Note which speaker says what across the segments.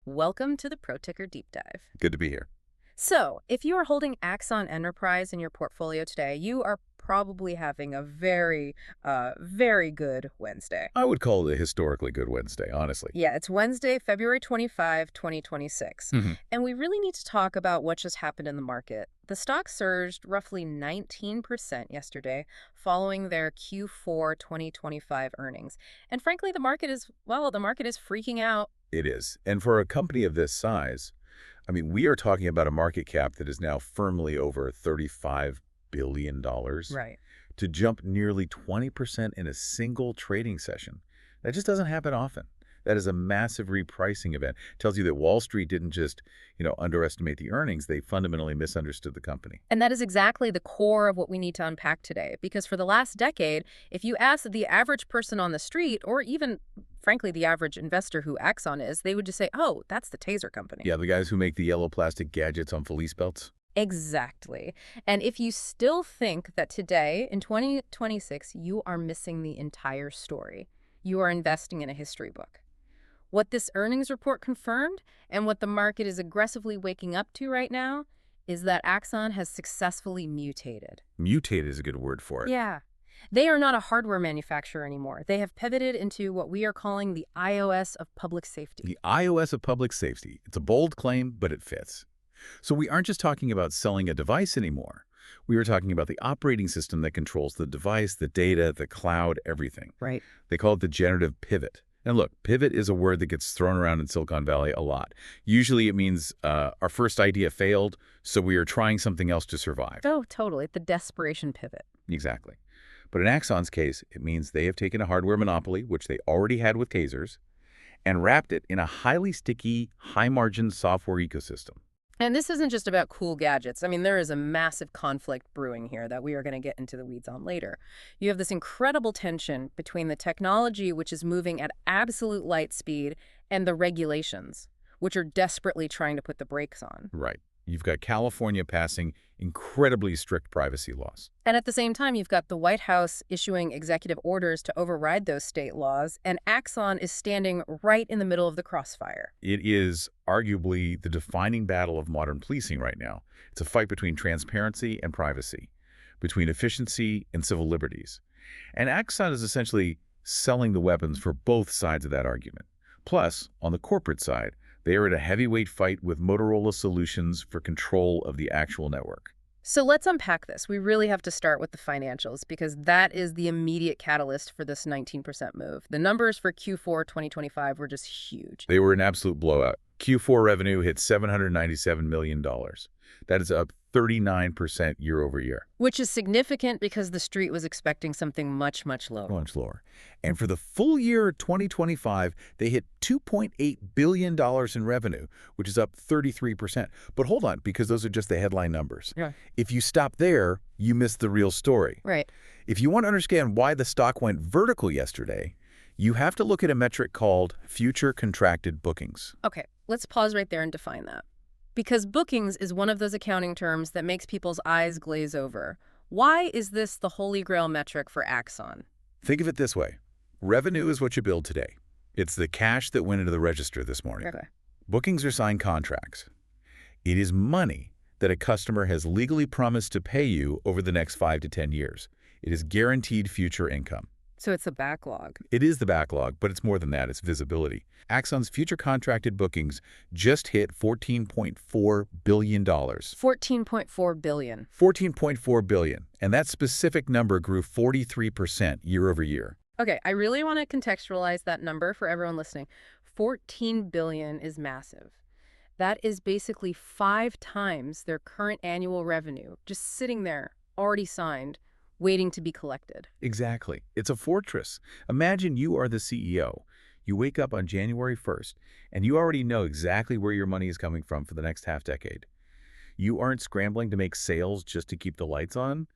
Speaker 1: Welcome to the Pro Ticker Deep Dive.
Speaker 2: Good to be here.
Speaker 1: So, if you are holding Axon Enterprise in your portfolio today, you are probably having a very good Wednesday.
Speaker 2: I would call it a historically good Wednesday, honestly.
Speaker 1: Yeah, it's Wednesday, February 25, 2026.
Speaker 2: hmm
Speaker 1: And we really need to talk about what just happened in the market. The stock surged roughly 19% yesterday following their Q4 2025 earnings. And frankly, the market is freaking out.
Speaker 2: It is. And for a company of this size, we are talking about a market cap that is now firmly over $35 billion
Speaker 1: Right.
Speaker 2: to jump nearly 20% in a single trading session. That just doesn't happen often. That is a massive repricing event. Tells you that Wall Street didn't just, underestimate the earnings. They fundamentally misunderstood the company.
Speaker 1: And that is exactly the core of what we need to unpack today. Because for the last decade, if you ask the average person on the street, or even, frankly, the average investor who Axon is, they would just say, oh, that's the Taser company.
Speaker 2: Yeah, the guys who make the yellow plastic gadgets on police belts.
Speaker 1: Exactly. And if you still think that today, in 2026, you are missing the entire story, you are investing in a history book. What this earnings report confirmed and what the market is aggressively waking up to right now is that Axon has successfully mutated.
Speaker 2: Mutate is a good word for it.
Speaker 1: Yeah. They are not a hardware manufacturer anymore. They have pivoted into what we are calling the iOS of public safety.
Speaker 2: The iOS of public safety. It's a bold claim, but it fits. So we aren't just talking about selling a device anymore. We are talking about the operating system that controls the device, the data, the cloud, everything.
Speaker 1: Right.
Speaker 2: They call it the generative pivot. And look, pivot is a word that gets thrown around in Silicon Valley a lot. Usually it means our first idea failed, so we are trying something else to survive.
Speaker 1: Oh, totally. The desperation pivot.
Speaker 2: Exactly. But in Axon's case, it means they have taken a hardware monopoly, which they already had with tasers, and wrapped it in a highly sticky, high-margin software ecosystem.
Speaker 1: And this isn't just about cool gadgets. There is a massive conflict brewing here that we are going to get into the weeds on later. You have this incredible tension between the technology, which is moving at absolute light speed, and the regulations, which are desperately trying to put the brakes on.
Speaker 2: Right. You've got California passing incredibly strict privacy laws.
Speaker 1: And at the same time, you've got the White House issuing executive orders to override those state laws, and Axon is standing right in the middle of the crossfire.
Speaker 2: It is arguably the defining battle of modern policing right now. It's a fight between transparency and privacy, between efficiency and civil liberties. And Axon is essentially selling the weapons for both sides of that argument. Plus, on the corporate side, they are at a heavyweight fight with Motorola Solutions for control of the actual network.
Speaker 1: So let's unpack this. We really have to start with the financials because that is the immediate catalyst for this 19% move. The numbers for Q4 2025 were just huge.
Speaker 2: They were an absolute blowout. Q4 revenue hit $797 million. That is up 39% year over year.
Speaker 1: Which is significant because the street was expecting something much lower.
Speaker 2: Much lower. And for the full year 2025, they hit $2.8 billion in revenue, which is up 33%. But hold on, because those are just the headline numbers.
Speaker 1: Yeah.
Speaker 2: If you stop there, you miss the real story.
Speaker 1: Right.
Speaker 2: If you want to understand why the stock went vertical yesterday, you have to look at a metric called future contracted bookings.
Speaker 1: Okay, let's pause right there and define that. Because bookings is one of those accounting terms that makes people's eyes glaze over. Why is this the holy grail metric for Axon?
Speaker 2: Think of it this way. Revenue is what you build today. It's the cash that went into the register this morning.
Speaker 1: Okay.
Speaker 2: Bookings are signed contracts. It is money that a customer has legally promised to pay you over the next 5 to 10 years. It is guaranteed future income.
Speaker 1: So it's a backlog.
Speaker 2: It is the backlog, but it's more than that. It's visibility. Axon's future contracted bookings just hit $14.4 billion.
Speaker 1: $14.4 billion.
Speaker 2: $14.4 billion. And that specific number grew 43% year over year.
Speaker 1: Okay, I really want to contextualize that number for everyone listening. 14 billion is massive. That is basically 5 times their current annual revenue, just sitting there, already signed, waiting to be collected.
Speaker 2: Exactly. It's a fortress. Imagine you are the CEO. You wake up on January 1st, and you already know exactly where your money is coming from for the next half decade. You aren't scrambling to make sales just to keep the lights on.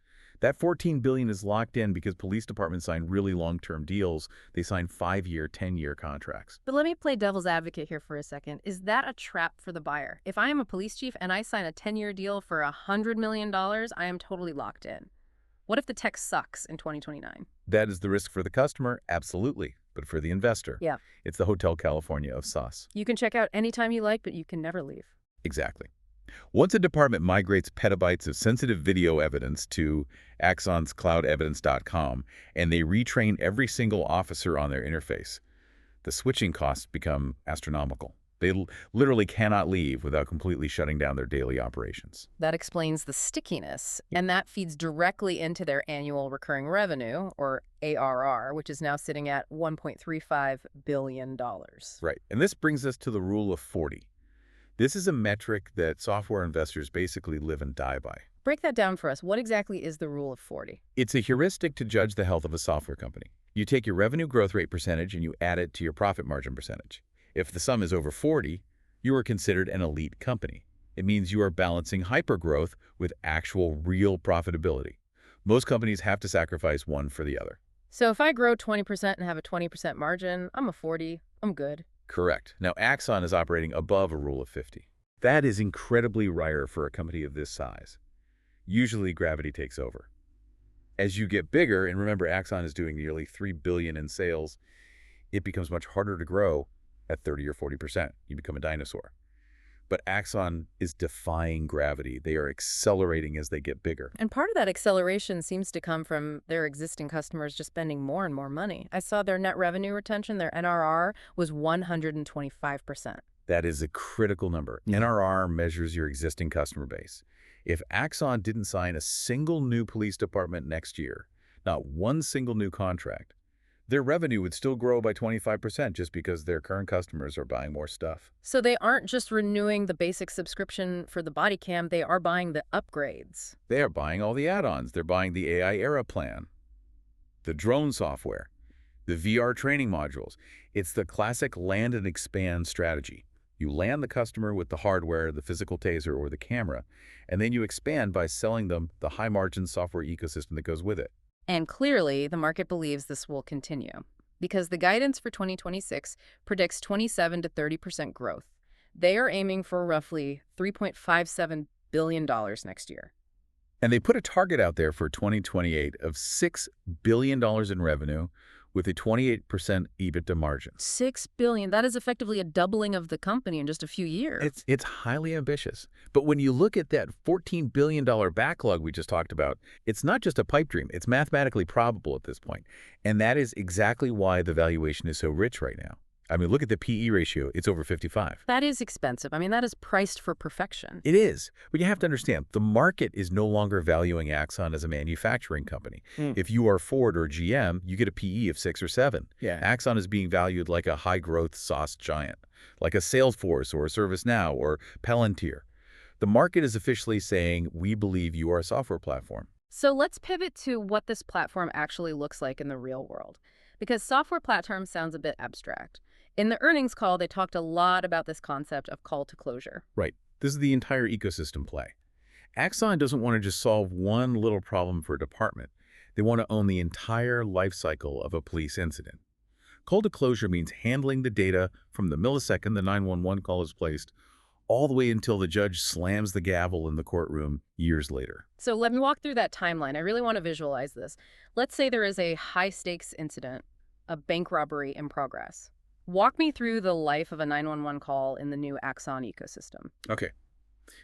Speaker 2: That $14 billion is locked in because police departments sign really long-term deals. They sign 5-year, 10-year contracts.
Speaker 1: But let me play devil's advocate here for a second. Is that a trap for the buyer? If I am a police chief and I sign a 10-year deal for $100 million, I am totally locked in. What if the tech sucks in 2029?
Speaker 2: That is the risk for the customer, absolutely. but for the investor.
Speaker 1: Yeah.
Speaker 2: It's the Hotel California of SaaS.
Speaker 1: You can check out anytime you like, but you can never leave.
Speaker 2: Exactly. Once a department migrates petabytes of sensitive video evidence to Axon's cloudevidence.com and they retrain every single officer on their interface, the switching costs become astronomical. They literally cannot leave without completely shutting down their daily operations.
Speaker 1: That explains the stickiness, and that feeds directly into their annual recurring revenue, or ARR, which is now sitting at $1.35 billion.
Speaker 2: Right. And this brings us to the rule of 40. This is a metric that software investors basically live and die by.
Speaker 1: Break that down for us. What exactly is the rule of 40?
Speaker 2: It's a heuristic to judge the health of a software company. You take your revenue growth rate percentage and you add it to your profit margin percentage. If the sum is over 40, you are considered an elite company. It means you are balancing hypergrowth with actual real profitability. Most companies have to sacrifice one for the other.
Speaker 1: So if I grow 20% and have a 20% margin, I'm a 40, I'm good.
Speaker 2: Correct. Now, Axon is operating above a rule of 50. That is incredibly rare for a company of this size. Usually, gravity takes over. As you get bigger, and remember Axon is doing nearly $3 billion in sales, it becomes much harder to grow at 30 or 40%. You become a dinosaur. But Axon is defying gravity. They are accelerating as they get bigger.
Speaker 1: And part of that acceleration seems to come from their existing customers just spending more and more money. I saw their net revenue retention, their NRR, was 125%.
Speaker 2: That is a critical number. NRR measures your existing customer base. If Axon didn't sign a single new police department next year, not one single new contract, their revenue would still grow by 25% just because their current customers are buying more stuff.
Speaker 1: So they aren't just renewing the basic subscription for the body cam, they are buying the upgrades.
Speaker 2: They are buying all the add-ons. They're buying the AI era plan, the drone software, the VR training modules. It's the classic land and expand strategy. You land the customer with the hardware, the physical taser, or the camera, and then you expand by selling them the high-margin software ecosystem that goes with it.
Speaker 1: And clearly, the market believes this will continue because the guidance for 2026 predicts 27 to 30% growth. They are aiming for roughly $3.57 billion next year.
Speaker 2: And they put a target out there for 2028 of $6 billion in revenue with a 28% EBITDA margin.
Speaker 1: $6 billion. That is effectively a doubling of the company in just a few years.
Speaker 2: It's highly ambitious. But when you look at that $14 billion backlog we just talked about, it's not just a pipe dream. It's mathematically probable at this point. And that is exactly why the valuation is so rich right now. I mean, look at the PE ratio. It's over 55.
Speaker 1: That is expensive. I mean, that is priced for perfection.
Speaker 2: It is. But you have to understand, the market is no longer valuing Axon as a manufacturing company. If you are Ford or GM, you get a PE of 6 or 7.
Speaker 1: Yeah.
Speaker 2: Axon is being valued like a high-growth SaaS giant, like a Salesforce or a ServiceNow or Palantir. The market is officially saying, we believe you are a software platform.
Speaker 1: So let's pivot to what this platform actually looks like in the real world, because software platform sounds a bit abstract. In the earnings call, they talked a lot about this concept of call to closure.
Speaker 2: Right. This is the entire ecosystem play. Axon doesn't want to just solve one little problem for a department. They want to own the entire life cycle of a police incident. Call to closure means handling the data from the millisecond the 911 call is placed all the way until the judge slams the gavel in the courtroom years later.
Speaker 1: So let me walk through that timeline. I really want to visualize this. Let's say there is a high-stakes incident, a bank robbery in progress. Walk me through the life of a 911 call in the new Axon ecosystem.
Speaker 2: Okay.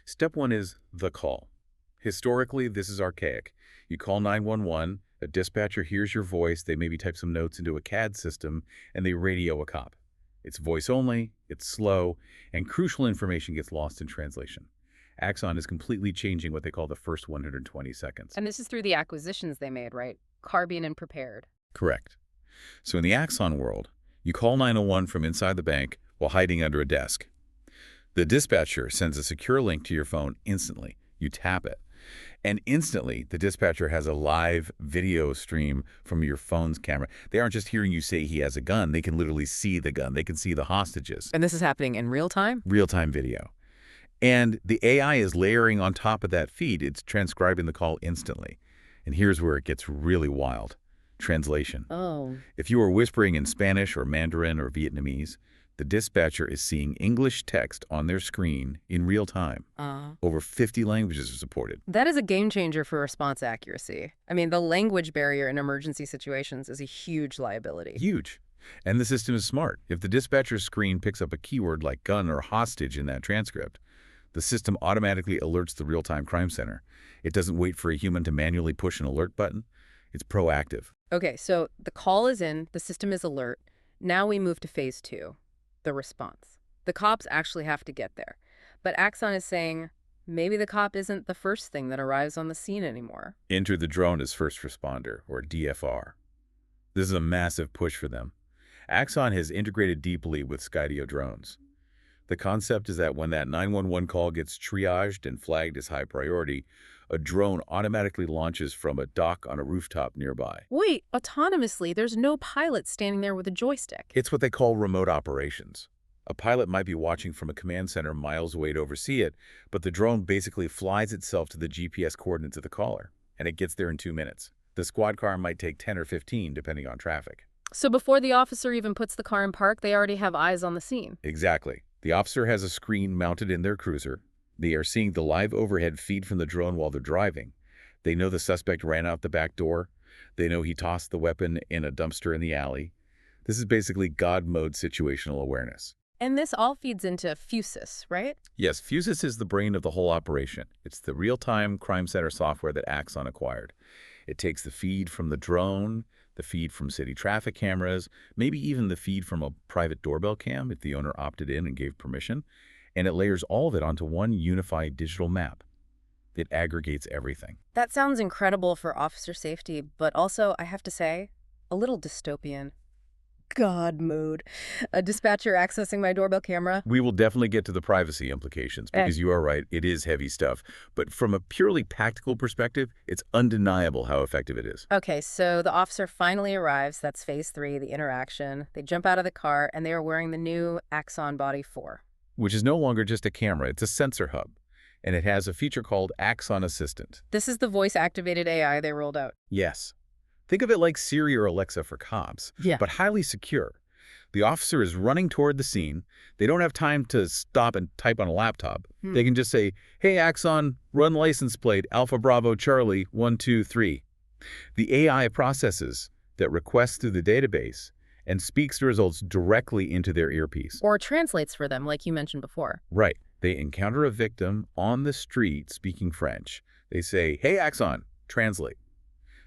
Speaker 2: Step 1 is the call. Historically, this is archaic. You call 911, a dispatcher hears your voice, they maybe type some notes into a CAD system, and they radio a cop. It's voice only, it's slow, and crucial information gets lost in translation. Axon is completely changing what they call the first 120 seconds.
Speaker 1: And this is through the acquisitions they made, right? Carbine and Prepared.
Speaker 2: Correct. So in the Axon world, you call 911 from inside the bank while hiding under a desk. The dispatcher sends a secure link to your phone instantly. You tap it. And instantly, the dispatcher has a live video stream from your phone's camera. They aren't just hearing you say he has a gun. They can literally see the gun. They can see the hostages.
Speaker 1: And this is happening in real time?
Speaker 2: Real-time video. And the AI is layering on top of that feed. It's transcribing the call instantly. And here's where it gets really wild. Translation.
Speaker 1: Oh.
Speaker 2: If you are whispering in Spanish or Mandarin or Vietnamese, the dispatcher is seeing English text on their screen in real time. Over 50 languages are supported.
Speaker 1: That is a game changer for response accuracy. I mean, the language barrier in emergency situations is a huge liability.
Speaker 2: Huge. And the system is smart. If the dispatcher's screen picks up a keyword like gun or hostage in that transcript, the system automatically alerts the real-time crime center. It doesn't wait for a human to manually push an alert button. It's proactive.
Speaker 1: Okay, so the call is in, the system is alert. Now we move to phase 2, the response. The cops actually have to get there. But Axon is saying maybe the cop isn't the first thing that arrives on the scene anymore.
Speaker 2: Enter the drone as first responder, or DFR. This is a massive push for them. Axon has integrated deeply with Skydio drones. The concept is that when that 911 call gets triaged and flagged as high priority, a drone automatically launches from a dock on a rooftop nearby.
Speaker 1: Wait, autonomously, there's no pilot standing there with a joystick.
Speaker 2: It's what they call remote operations. A pilot might be watching from a command center miles away to oversee it, but the drone basically flies itself to the GPS coordinates of the caller, and it gets there in 2 minutes. The squad car might take 10 or 15, depending on traffic.
Speaker 1: So before the officer even puts the car in park, they already have eyes on the scene.
Speaker 2: Exactly. The officer has a screen mounted in their cruiser. They are seeing the live overhead feed from the drone while they're driving. They know the suspect ran out the back door. They know he tossed the weapon in a dumpster in the alley. This is basically God mode situational awareness.
Speaker 1: And this all feeds into Fusus, right?
Speaker 2: Yes, Fusus is the brain of the whole operation. It's the real-time crime center software that Axon acquired. It takes the feed from the drone, the feed from city traffic cameras, maybe even the feed from a private doorbell cam if the owner opted in and gave permission, and it layers all of it onto one unified digital map. It aggregates everything.
Speaker 1: That sounds incredible for officer safety, but also, I have to say, a little dystopian. God mode. A dispatcher accessing my doorbell camera.
Speaker 2: We will definitely get to the privacy implications because you are right, it is heavy stuff. But from a purely practical perspective, it's undeniable how effective it is.
Speaker 1: Okay, so the officer finally arrives. That's phase 3, the interaction. They jump out of the car, and they are wearing the new Axon Body 4.
Speaker 2: Which is no longer just a camera, it's a sensor hub. And it has a feature called Axon Assistant.
Speaker 1: This is the voice-activated AI they rolled out.
Speaker 2: Yes. Think of it like Siri or Alexa for cops, but highly secure. The officer is running toward the scene. They don't have time to stop and type on a laptop. They can just say, "Hey, Axon, run license plate Alpha Bravo Charlie 123." The AI processes that requests through the database and speaks the results directly into their earpiece.
Speaker 1: Or translates for them, like you mentioned before.
Speaker 2: Right. They encounter a victim on the street speaking French. They say, "Hey, Axon, translate."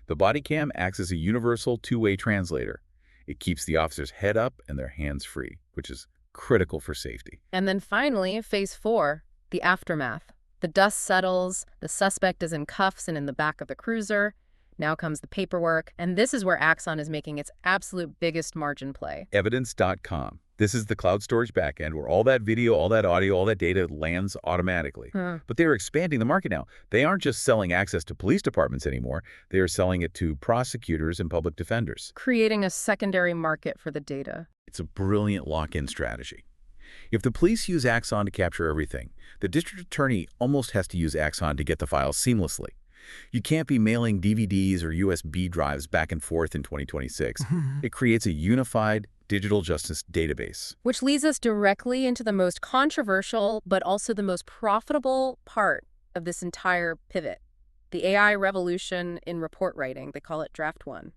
Speaker 2: The body cam acts as a universal two-way translator. It keeps the officer's head up and their hands free, which is critical for safety.
Speaker 1: And then finally, phase 4, the aftermath. The dust settles, the suspect is in cuffs and in the back of the cruiser. Now comes the paperwork, and this is where Axon is making its absolute biggest margin play.
Speaker 2: Evidence.com. This is the cloud storage backend where all that video, all that audio, all that data lands automatically. But they're expanding the market now. They aren't just selling access to police departments anymore. They are selling it to prosecutors and public defenders.
Speaker 1: Creating a secondary market for the data.
Speaker 2: It's a brilliant lock-in strategy. If the police use Axon to capture everything, the district attorney almost has to use Axon to get the files seamlessly. You can't be mailing DVDs or USB drives back and forth in 2026. It creates a unified digital justice database.
Speaker 1: Which leads us directly into the most controversial, but also the most profitable part of this entire pivot. The AI revolution in report writing. They call it Draft One.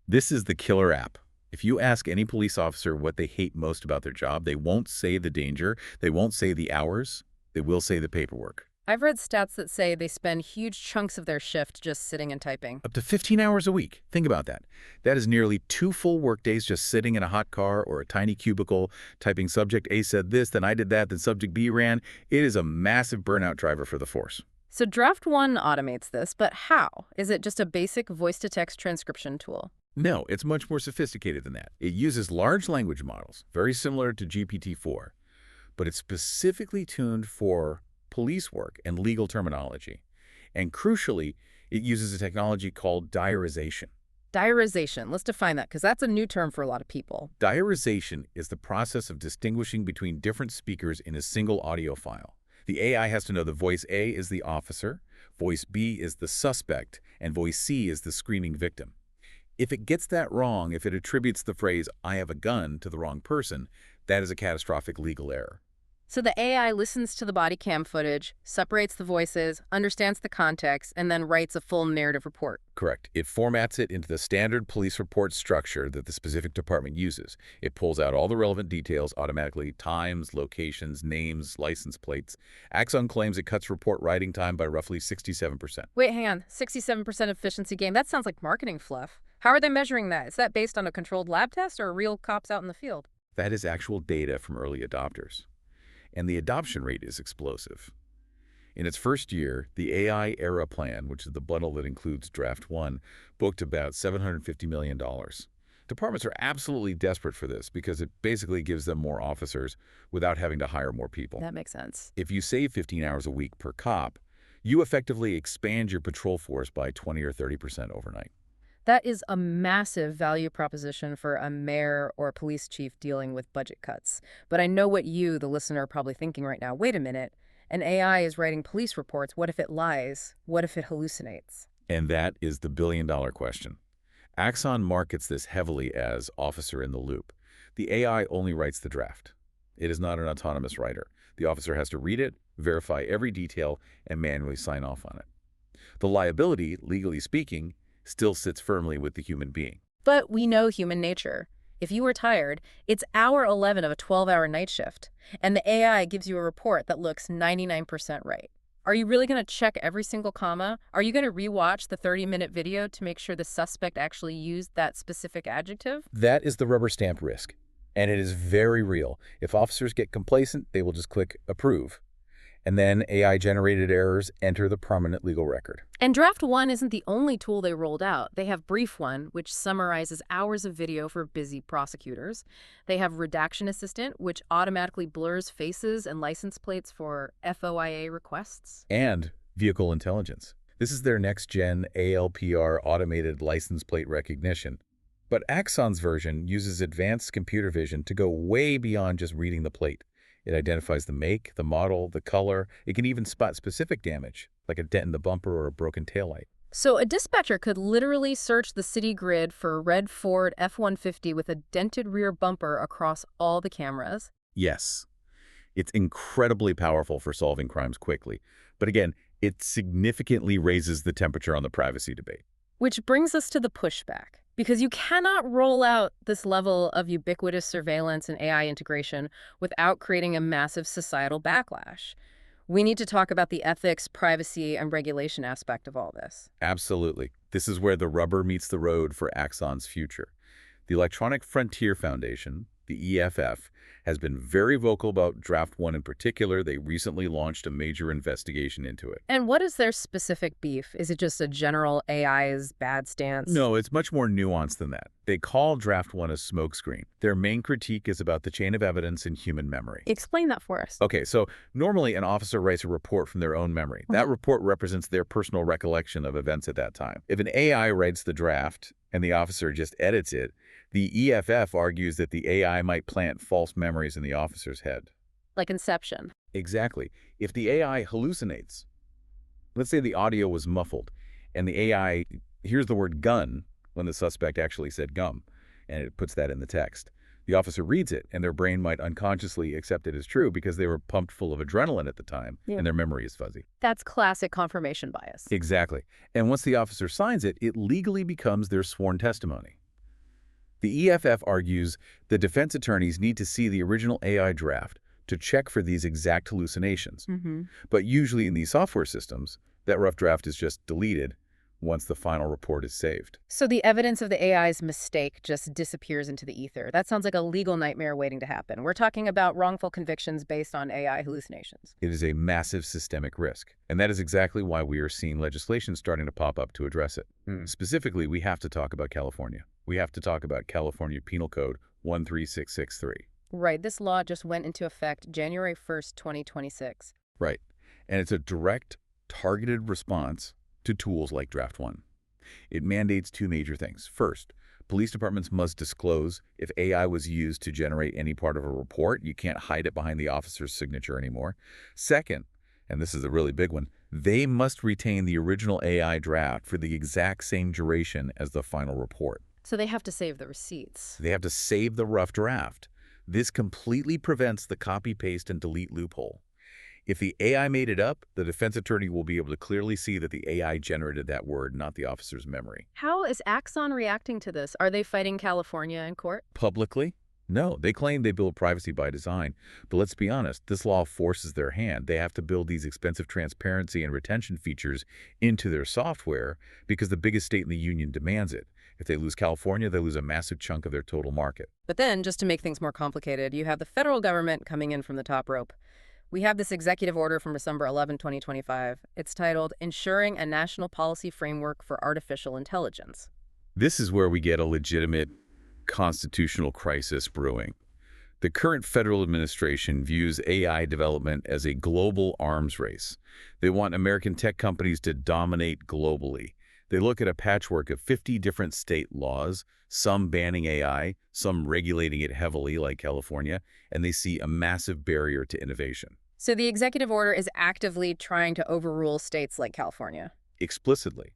Speaker 2: This is the killer app. If you ask any police officer what they hate most about their job, they won't say the danger, they won't say the hours, they will say the paperwork.
Speaker 1: I've read stats that say they spend huge chunks of their shift just sitting and typing.
Speaker 2: Up to 15 hours a week. Think about that. That is nearly 2 full workdays just sitting in a hot car or a tiny cubicle, typing subject A said this, then I did that, then subject B ran. It is a massive burnout driver for the force.
Speaker 1: So Draft One automates this, but how? Is it just a basic voice-to-text transcription tool?
Speaker 2: No, it's much more sophisticated than that. It uses large language models, very similar to GPT-4, but it's specifically tuned for police work and legal terminology. And crucially, it uses a technology called diarization.
Speaker 1: Diarization. Let's define that, because that's a new term for a lot of people.
Speaker 2: Diarization is the process of distinguishing between different speakers in a single audio file. The AI has to know that voice A is the officer, voice B is the suspect, and voice C is the screaming victim. If it gets that wrong, if it attributes the phrase, "I have a gun," to the wrong person, that is a catastrophic legal error.
Speaker 1: So the AI listens to the body cam footage, separates the voices, understands the context, and then writes a full narrative report.
Speaker 2: Correct. It formats it into the standard police report structure that the specific department uses. It pulls out all the relevant details automatically: times, locations, names, license plates. Axon claims it cuts report writing time by roughly 67%.
Speaker 1: Wait, hang on. 67% efficiency gain. That sounds like marketing fluff. How are they measuring that? Is that based on a controlled lab test or real cops out in the field?
Speaker 2: That is actual data from early adopters. And the adoption rate is explosive. In its first year, the AI Era Plan, which is the bundle that includes Draft 1, booked about $750 million. Departments are absolutely desperate for this because it basically gives them more officers without having to hire more people.
Speaker 1: That makes sense.
Speaker 2: If you save 15 hours a week per cop, you effectively expand your patrol force by 20 or 30% overnight.
Speaker 1: That is a massive value proposition for a mayor or police chief dealing with budget cuts. But I know what you, the listener, are probably thinking right now. Wait a minute. An AI is writing police reports. What if it lies? What if it hallucinates?
Speaker 2: And that is the billion-dollar question. Axon markets this heavily as officer in the loop. The AI only writes the draft. It is not an autonomous writer. The officer has to read it, verify every detail, and manually sign off on it. The liability, legally speaking, still sits firmly with the human being.
Speaker 1: But we know human nature. If you are tired, it's hour 11 of a 12-hour night shift, and the AI gives you a report that looks 99% right. Are you really going to check every single comma? Are you going to rewatch the 30-minute video to make sure the suspect actually used that specific adjective?
Speaker 2: That is the rubber stamp risk, and it is very real. If officers get complacent, they will just click approve. And then AI-generated errors enter the permanent legal record.
Speaker 1: And Draft 1 isn't the only tool they rolled out. They have Brief 1, which summarizes hours of video for busy prosecutors. They have Redaction Assistant, which automatically blurs faces and license plates for FOIA requests.
Speaker 2: And Vehicle Intelligence. This is their next-gen ALPR automated license plate recognition. But Axon's version uses advanced computer vision to go way beyond just reading the plate. It identifies the make, the model, the color. It can even spot specific damage, like a dent in the bumper or a broken taillight.
Speaker 1: So a dispatcher could literally search the city grid for a red Ford F-150 with a dented rear bumper across all the cameras.
Speaker 2: Yes, it's incredibly powerful for solving crimes quickly. But again, it significantly raises the temperature on the privacy debate.
Speaker 1: Which brings us to the pushback. Because you cannot roll out this level of ubiquitous surveillance and AI integration without creating a massive societal backlash. We need to talk about the ethics, privacy, and regulation aspect of all this.
Speaker 2: Absolutely. This is where the rubber meets the road for Axon's future. The Electronic Frontier Foundation, the EFF, has been very vocal about Draft 1 in particular. They recently launched a major investigation into it.
Speaker 1: And what is their specific beef? Is it just a general AI's bad stance?
Speaker 2: No, it's much more nuanced than that. They call Draft 1 a smokescreen. Their main critique is about the chain of evidence in human memory.
Speaker 1: Explain that for us.
Speaker 2: Okay, so normally an officer writes a report from their own memory. That report represents their personal recollection of events at that time. If an AI writes the draft and the officer just edits it, the EFF argues that the AI might plant false memories in the officer's head.
Speaker 1: Like Inception.
Speaker 2: Exactly. If the AI hallucinates, let's say the audio was muffled, and the AI hears the word gun when the suspect actually said gum, and it puts that in the text. The officer reads it, and their brain might unconsciously accept it as true because they were pumped full of adrenaline at the time, and their memory is fuzzy.
Speaker 1: That's classic confirmation bias.
Speaker 2: Exactly. And once the officer signs it, it legally becomes their sworn testimony. The EFF argues that defense attorneys need to see the original AI draft to check for these exact hallucinations. But usually in these software systems, that rough draft is just deleted once the final report is saved.
Speaker 1: So the evidence of the AI's mistake just disappears into the ether. That sounds like a legal nightmare waiting to happen. We're talking about wrongful convictions based on AI hallucinations.
Speaker 2: It is a massive systemic risk. And that is exactly why we are seeing legislation starting to pop up to address it. Specifically, we have to talk about California. We have to talk about California Penal Code 13663.
Speaker 1: Right. This law just went into effect January 1st, 2026.
Speaker 2: Right. And it's a direct, targeted response to tools like Draft 1. It mandates two major things. First, police departments must disclose if AI was used to generate any part of a report. You can't hide it behind the officer's signature anymore. Second, and this is a really big one, they must retain the original AI draft for the exact same duration as the final report.
Speaker 1: So they have to save the receipts.
Speaker 2: They have to save the rough draft. This completely prevents the copy, paste, and delete loophole. If the AI made it up, the defense attorney will be able to clearly see that the AI generated that word, not the officer's memory.
Speaker 1: How is Axon reacting to this? Are they fighting California in court?
Speaker 2: Publicly? No, they claim they build privacy by design. But let's be honest, this law forces their hand. They have to build these expensive transparency and retention features into their software because the biggest state in the union demands it. If they lose California, they lose a massive chunk of their total market.
Speaker 1: But then, just to make things more complicated, you have the federal government coming in from the top rope. We have this executive order from December 11, 2025. It's titled Ensuring a National Policy Framework for Artificial Intelligence.
Speaker 2: This is where we get a legitimate constitutional crisis brewing. The current federal administration views AI development as a global arms race. They want American tech companies to dominate globally. They look at a patchwork of 50 different state laws, some banning AI, some regulating it heavily like California, and they see a massive barrier to innovation.
Speaker 1: So the executive order is actively trying to overrule states like California.
Speaker 2: Explicitly.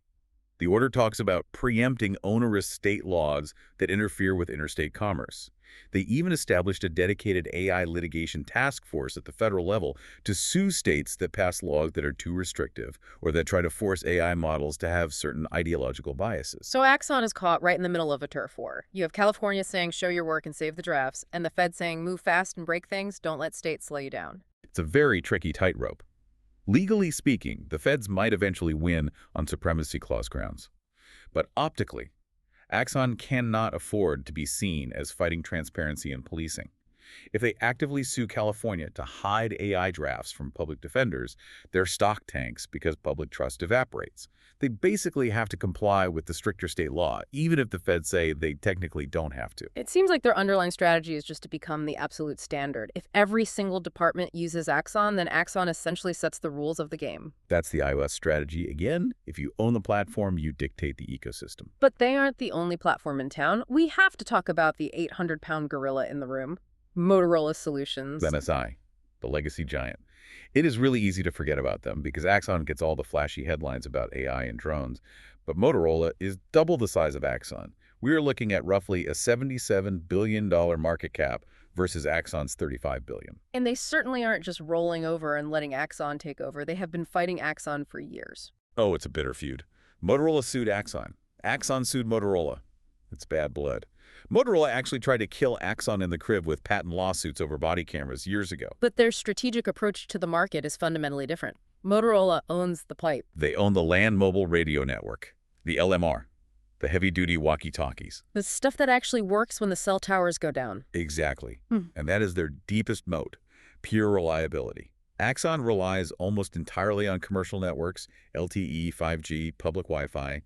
Speaker 2: The order talks about preempting onerous state laws that interfere with interstate commerce. They even established a dedicated AI litigation task force at the federal level to sue states that pass laws that are too restrictive or that try to force AI models to have certain ideological biases.
Speaker 1: So Axon is caught right in the middle of a turf war. You have California saying, show your work and save the drafts, and the Fed saying, move fast and break things, don't let states slow you down.
Speaker 2: It's a very tricky tightrope. Legally speaking, the feds might eventually win on supremacy clause grounds. But optically, Axon cannot afford to be seen as fighting transparency and policing. If they actively sue California to hide AI drafts from public defenders, their stock tanks because public trust evaporates. They basically have to comply with the stricter state law, even if the feds say they technically don't have to.
Speaker 1: It seems like their underlying strategy is just to become the absolute standard. If every single department uses Axon, then Axon essentially sets the rules of the game.
Speaker 2: That's the iOS strategy. Again, if you own the platform, you dictate the ecosystem.
Speaker 1: But they aren't the only platform in town. We have to talk about the 800-pound gorilla in the room. Motorola Solutions.
Speaker 2: MSI, the legacy giant. It is really easy to forget about them because Axon gets all the flashy headlines about AI and drones, but Motorola is double the size of Axon. We are looking at roughly a $77 billion market cap versus Axon's $35 billion.
Speaker 1: And they certainly aren't just rolling over and letting Axon take over. They have been fighting Axon for years.
Speaker 2: Oh, it's a bitter feud. Motorola sued Axon. Axon sued Motorola. It's bad blood. Motorola actually tried to kill Axon in the crib with patent lawsuits over body cameras years ago.
Speaker 1: But their strategic approach to the market is fundamentally different. Motorola owns the pipe.
Speaker 2: They own the Land Mobile Radio Network, the LMR, the heavy-duty walkie-talkies.
Speaker 1: The stuff that actually works when the cell towers go down.
Speaker 2: Exactly. And that is their deepest moat, pure reliability. Axon relies almost entirely on commercial networks, LTE, 5G, public Wi-Fi.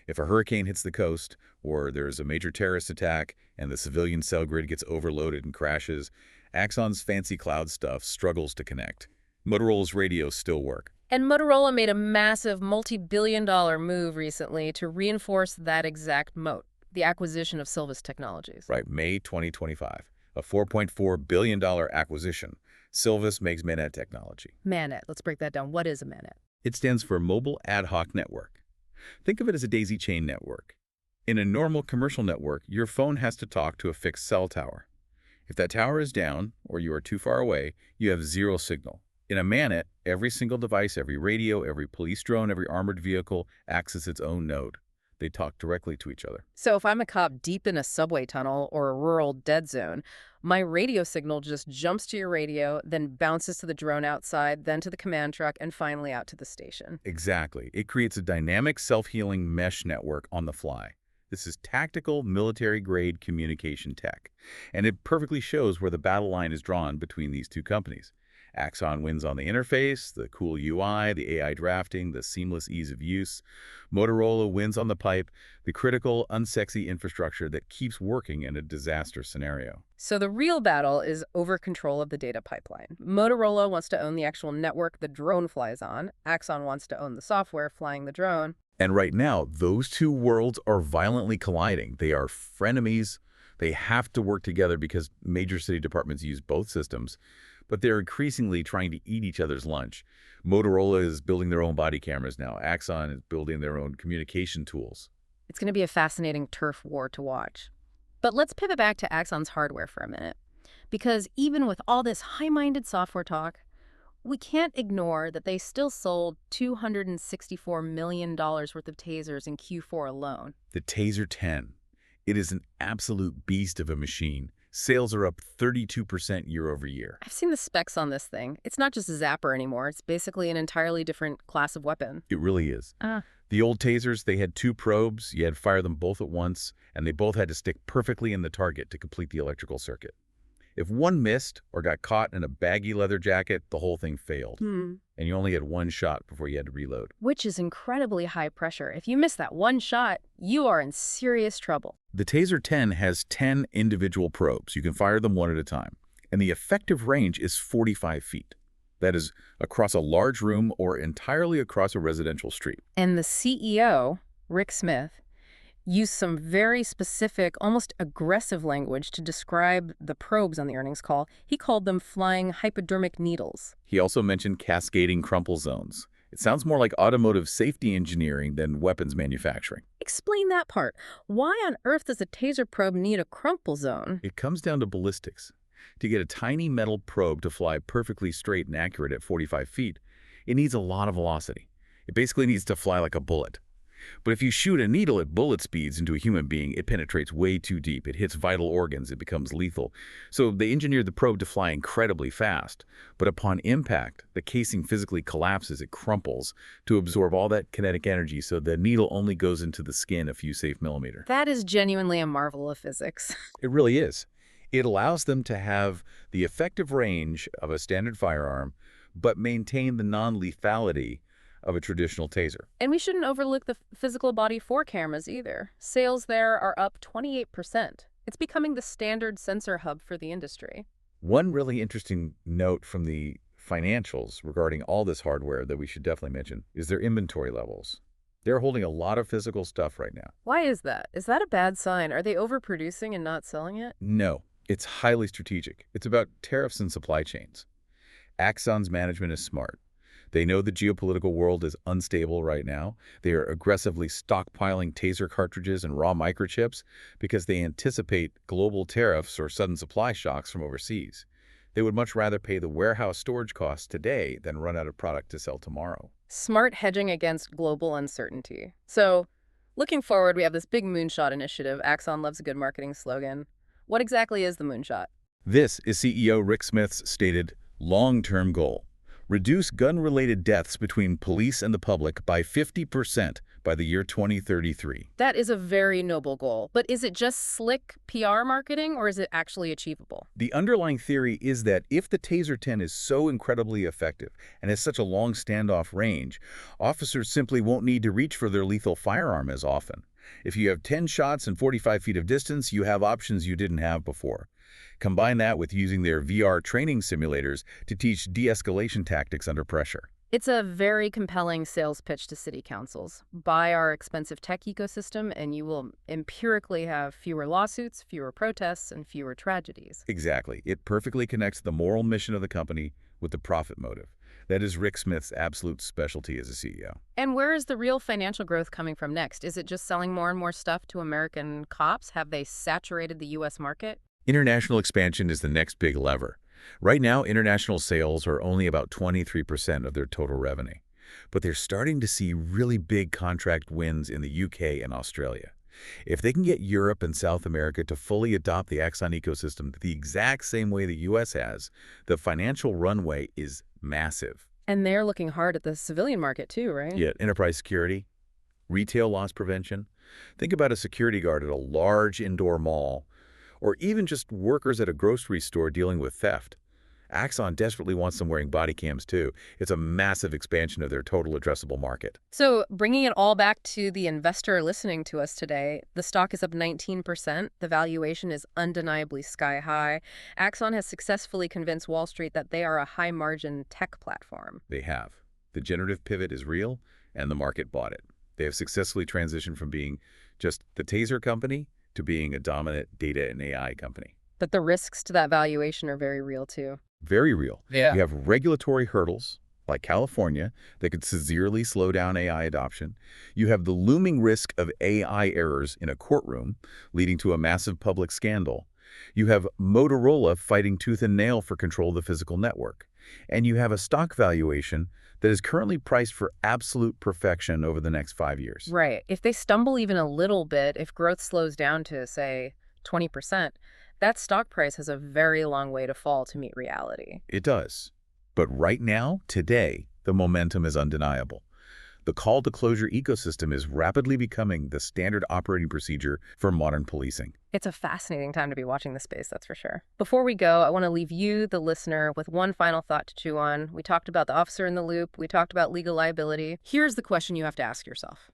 Speaker 2: If a hurricane hits the coast, or there's a major terrorist attack, and the civilian cell grid gets overloaded and crashes, Axon's fancy cloud stuff struggles to connect. Motorola's radios still work.
Speaker 1: And Motorola made a massive multi-billion-dollar move recently to reinforce that exact moat, the acquisition of Silvus Technologies.
Speaker 2: Right, May 2025, a $4.4 billion acquisition. Silvus makes Manet technology.
Speaker 1: Manet, let's break that down. What is a Manet?
Speaker 2: It stands for Mobile Ad Hoc Network. Think of it as a daisy chain network. In a normal commercial network, your phone has to talk to a fixed cell tower. If that tower is down, or you are too far away, you have zero signal. In a Manet, every single device, every radio, every police drone, every armored vehicle acts as its own node. They talk directly to each other.
Speaker 1: So if I'm a cop deep in a subway tunnel or a rural dead zone, my radio signal just jumps to your radio, then bounces to the drone outside, then to the command truck, and finally out to the station.
Speaker 2: Exactly. It creates a dynamic self-healing mesh network on the fly. This is tactical, military-grade communication tech, and it perfectly shows where the battle line is drawn between these two companies. Axon wins on the interface, the cool UI, the AI drafting, the seamless ease of use. Motorola wins on the pipe, the critical, unsexy infrastructure that keeps working in a disaster scenario.
Speaker 1: So the real battle is over control of the data pipeline. Motorola wants to own the actual network the drone flies on. Axon wants to own the software flying the drone.
Speaker 2: And right now, those two worlds are violently colliding. They are frenemies. They have to work together because major city departments use both systems, but they're increasingly trying to eat each other's lunch. Motorola is building their own body cameras now. Axon is building their own communication tools.
Speaker 1: It's going to be a fascinating turf war to watch. But let's pivot back to Axon's hardware for a minute. Because even with all this high-minded software talk, we can't ignore that they still sold $264 million worth of tasers in Q4 alone.
Speaker 2: The Taser 10. It is an absolute beast of a machine. Sales are up 32% year over year.
Speaker 1: I've seen the specs on this thing. It's not just a zapper anymore. It's basically an entirely different class of weapon.
Speaker 2: It really is.
Speaker 1: Ah.
Speaker 2: The old tasers, they had two probes. You had to fire them both at once, and they both had to stick perfectly in the target to complete the electrical circuit. If one missed or got caught in a baggy leather jacket, the whole thing failed. And you only had one shot before you had to reload.
Speaker 1: Which is incredibly high pressure. If you miss that one shot, you are in serious trouble.
Speaker 2: The Taser 10 has 10 individual probes. You can fire them one at a time. And the effective range is 45 feet. That is across a large room or entirely across a residential street.
Speaker 1: And the CEO, Rick Smith, used some very specific, almost aggressive language to describe the probes on the earnings call. He called them flying hypodermic needles.
Speaker 2: He also mentioned cascading crumple zones. It sounds more like automotive safety engineering than weapons manufacturing.
Speaker 1: Explain that part. Why on earth does a taser probe need a crumple zone?
Speaker 2: It comes down to ballistics. To get a tiny metal probe to fly perfectly straight and accurate at 45 feet, it needs a lot of velocity. It basically needs to fly like a bullet. But if you shoot a needle at bullet speeds into a human being, it penetrates way too deep. It hits vital organs. It becomes lethal. So they engineered the probe to fly incredibly fast. But upon impact, the casing physically collapses. It crumples to absorb all that kinetic energy, so the needle only goes into the skin a few safe millimeters.
Speaker 1: That is genuinely a marvel of physics.
Speaker 2: It really is. It allows them to have the effective range of a standard firearm, but maintain the non-lethality of a traditional taser.
Speaker 1: And we shouldn't overlook the physical body for cameras either. Sales there are up 28%. It's becoming the standard sensor hub for the industry.
Speaker 2: One really interesting note from the financials regarding all this hardware that we should definitely mention is their inventory levels. They're holding a lot of physical stuff right now.
Speaker 1: Why is that? Is that a bad sign? Are they overproducing and not selling it?
Speaker 2: No, it's highly strategic. It's about tariffs and supply chains. Axon's management is smart. They know the geopolitical world is unstable right now. They are aggressively stockpiling taser cartridges and raw microchips because they anticipate global tariffs or sudden supply shocks from overseas. They would much rather pay the warehouse storage costs today than run out of product to sell tomorrow.
Speaker 1: Smart hedging against global uncertainty. So, looking forward, we have this big moonshot initiative. Axon loves a good marketing slogan. What exactly is the moonshot?
Speaker 2: This is CEO Rick Smith's stated long-term goal. Reduce gun-related deaths between police and the public by 50% by the year 2033.
Speaker 1: That is a very noble goal. But is it just slick PR marketing, or is it actually achievable?
Speaker 2: The underlying theory is that if the Taser 10 is so incredibly effective and has such a long standoff range, officers simply won't need to reach for their lethal firearm as often. If you have 10 shots and 45 feet of distance, you have options you didn't have before. Combine that with using their VR training simulators to teach de-escalation tactics under pressure.
Speaker 1: It's a very compelling sales pitch to city councils. Buy our expensive tech ecosystem, and you will empirically have fewer lawsuits, fewer protests, and fewer tragedies.
Speaker 2: Exactly. It perfectly connects the moral mission of the company with the profit motive. That is Rick Smith's absolute specialty as a CEO.
Speaker 1: And where is the real financial growth coming from next? Is it just selling more and more stuff to American cops? Have they saturated the U.S. market?
Speaker 2: International expansion is the next big lever. Right now, international sales are only about 23% of their total revenue. But they're starting to see really big contract wins in the UK and Australia. If they can get Europe and South America to fully adopt the Axon ecosystem the exact same way the U.S. has, the financial runway is massive.
Speaker 1: And they're looking hard at the civilian market too, right?
Speaker 2: Yet enterprise security, retail loss prevention. Think about a security guard at a large indoor mall, or even just workers at a grocery store dealing with theft. Axon desperately wants them wearing body cams too. It's a massive expansion of their total addressable market.
Speaker 1: So bringing it all back to the investor listening to us today, the stock is up 19%. The valuation is undeniably sky high. Axon has successfully convinced Wall Street that they are a high-margin tech platform.
Speaker 2: They have. The generative pivot is real, and the market bought it. They have successfully transitioned from being just the taser company to being a dominant data and AI company.
Speaker 1: But the risks to that valuation are very real too.
Speaker 2: Very real.
Speaker 1: Yeah.
Speaker 2: You have regulatory hurdles, like California, that could severely slow down AI adoption. You have the looming risk of AI errors in a courtroom, leading to a massive public scandal. You have Motorola fighting tooth and nail for control of the physical network. And you have a stock valuation that is currently priced for absolute perfection over the next 5 years.
Speaker 1: Right. If they stumble even a little bit, if growth slows down to, say, 20%, that stock price has a very long way to fall to meet reality.
Speaker 2: It does. But right now, today, the momentum is undeniable. The call-to-closure ecosystem is rapidly becoming the standard operating procedure for modern policing.
Speaker 1: It's a fascinating time to be watching this space, that's for sure. Before we go, I want to leave you, the listener, with one final thought to chew on. We talked about the officer in the loop. We talked about legal liability. Here's the question you have to ask yourself.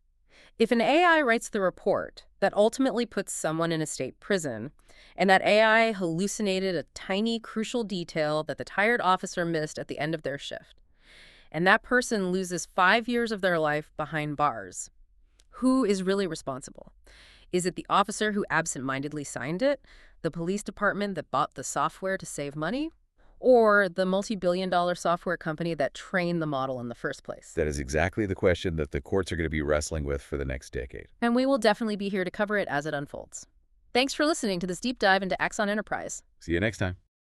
Speaker 1: If an AI writes the report that ultimately puts someone in a state prison, and that AI hallucinated a tiny, crucial detail that the tired officer missed at the end of their shift, and that person loses 5 years of their life behind bars, who is really responsible? Is it the officer who absent-mindedly signed it, the police department that bought the software to save money, or the multi-billion-dollar software company that trained the model in the first place?
Speaker 2: That is exactly the question that the courts are going to be wrestling with for the next decade.
Speaker 1: And we will definitely be here to cover it as it unfolds. Thanks for listening to this deep dive into Axon Enterprise.
Speaker 2: See you next time.